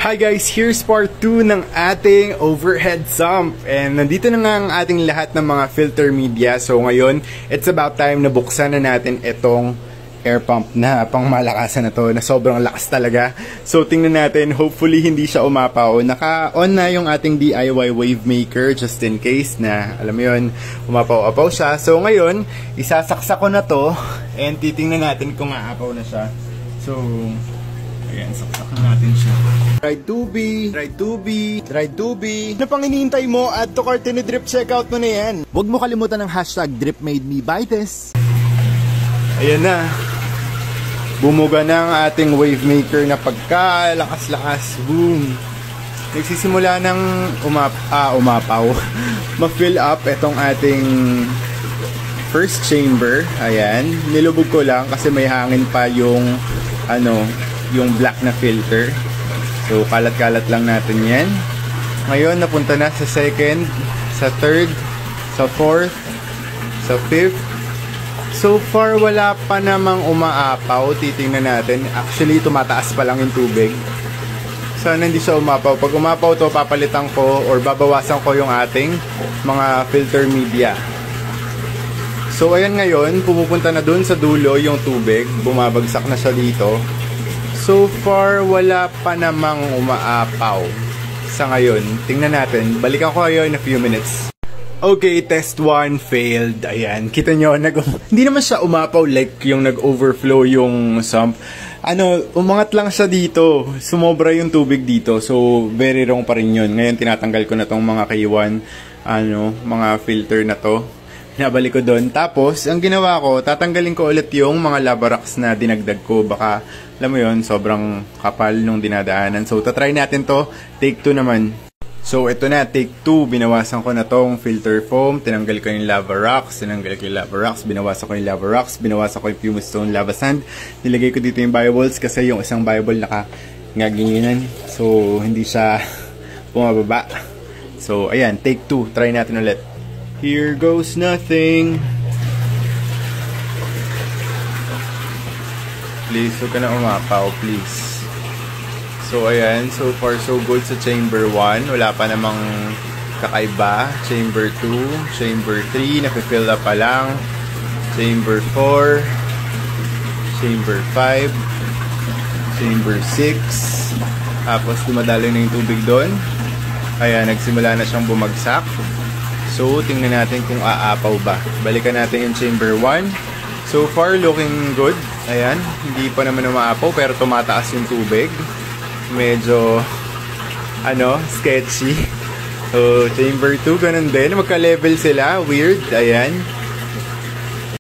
Hi guys, here's part 2 ng ating overhead sump. And nandito na nga ang ating lahat ng mga filter media. So ngayon, it's about time na buksan na natin itong air pump na pangmalakasan na to, na sobrang lakas talaga. So tingnan natin, hopefully hindi siya umapaw. Naka-on na yung ating DIY wave maker just in case na, alam mo yun, umapaw-apaw siya. So ngayon, isasaksak ko na to and titingnan natin kung aapaw na siya. So, ayan, saksakan natin siya. Dry tubi, dry tubi, dry tubi. Ano pang hinihintay mo? Add to cart and drip checkout mo na yan. Huwag mo kalimutan ng hashtag DripMadeMeBytes. Ayan na. Bumuga na ang ating wave maker na pagkalakas-lakas. Boom. Nagsisimula ng umapaw. Ma-fill up itong ating first chamber. Ayan. Nilubog ko lang kasi may hangin pa yung yung black na filter. So, kalat-kalat lang natin yan. Ngayon, napunta na sa second, sa third, sa fourth, sa fifth. So far, wala pa namang umaapaw. Titingnan natin. Actually, tumataas pa lang yung tubig. Sana hindi siya umapaw. Pag umapaw to, papalitan ko or babawasan ko yung ating mga filter media. So, ayan ngayon, pumupunta na dun sa dulo yung tubig. Bumabagsak na siya dito. So far, wala pa namang umaapaw sa ngayon. Tingnan natin. Balikan ko kayo in a few minutes. Okay, test 1 failed. Ayan, kita nyo, hindi naman siya umapaw like yung nag-overflow yung sump. Umangat lang siya dito. Sumobra yung tubig dito. So, very wrong pa rin yun. Ngayon, tinatanggal ko na tong mga K1, mga filter na to. Nabalik ko doon. Tapos, ang ginawa ko, tatanggalin ko ulit yung mga lava rocks na dinagdag ko. Baka, alam mo yun, sobrang kapal nung dinadaanan. So, tatry natin to. Take 2 naman. So, ito na, take 2. Binawasan ko na tong filter foam. Tinanggal ko yung lava rocks. Tinanggal ko yung lava rocks. Binawasan ko yung lava rocks. Binawasan ko yung pumice stone lava sand. Nilagay ko dito yung bioballs kasi yung isang bioball nakaganyanan. So, hindi siya bumababa. So, ayan, take 2. Try natin ulit. Here goes nothing. Please, huwag ka na umapaw, please. So, ayan. So far, so good sa chamber 1. Wala pa namang kakaiba. Chamber 2. Chamber 3. Napifill up pa lang. Chamber 4. Chamber 5. Chamber 6. Tapos, dumadalo na yung tubig doon. Ayan, nagsimula na siyang bumagsak. So, tingnan natin kung aapaw ba. Balikan natin yung chamber 1. So far, looking good. Ayan, hindi pa naman umaapaw pero tumataas yung tubig. Medyo, sketchy. So, chamber 2, ganun din. Magka-level sila. Weird. Ayan.